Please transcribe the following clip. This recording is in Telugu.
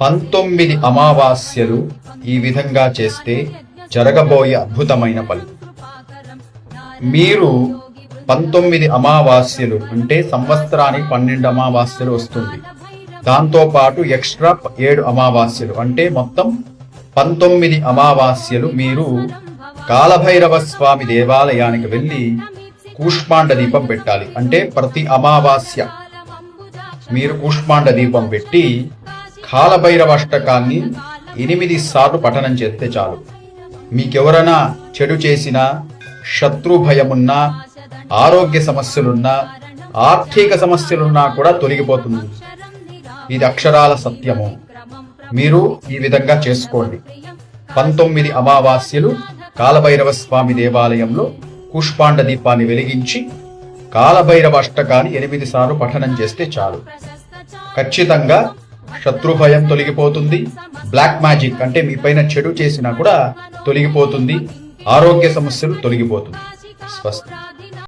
19 అమావాస్యలు ఈ విధంగా చేస్తే జరగబోయే అద్భుతమైన ఫలితం. మీరు 19 అమావాస్యలు అంటే సంవత్సరానికి 12 అమావాస్యలు వస్తుంది. దాంతోపాటు ఎక్స్ట్రా 7 అమావాస్యలు అంటే మొత్తం 19 అమావాస్యలు మీరు కాలభైరవ స్వామి దేవాలయానికి వెళ్ళి కూష్మాండ దీపం పెట్టాలి. అంటే ప్రతి అమావాస్య మీరు కూష్మాండ దీపం పెట్టి కాలభైరవ అష్టకాన్ని 8 సార్లు పఠనం చేస్తే చాలు. మీకెవరైనా చెడు చేసినా, శత్రు భయమున్నా, ఆరోగ్య సమస్యలున్నా, ఆర్థిక సమస్యలున్నా కూడా తొలగిపోతుంది. ఇది అక్షరాల సత్యము. మీరు ఈ విధంగా చేసుకోండి. 19 అమావాస్యలు కాలభైరవ స్వామి దేవాలయంలో కూష్మాండ దీపాన్ని వెలిగించి కాలభైరవ అష్టకాన్ని 8 సార్లు పఠనం చేస్తే చాలు. ఖచ్చితంగా శత్రు భయం తొలగిపోతుంది. బ్లాక్ మ్యాజిక్ అంటే మీ పైన చెడు చేసినా కూడా తొలగిపోతుంది. ఆరోగ్య సమస్యలు తొలగిపోతుంది. స్వస్తి.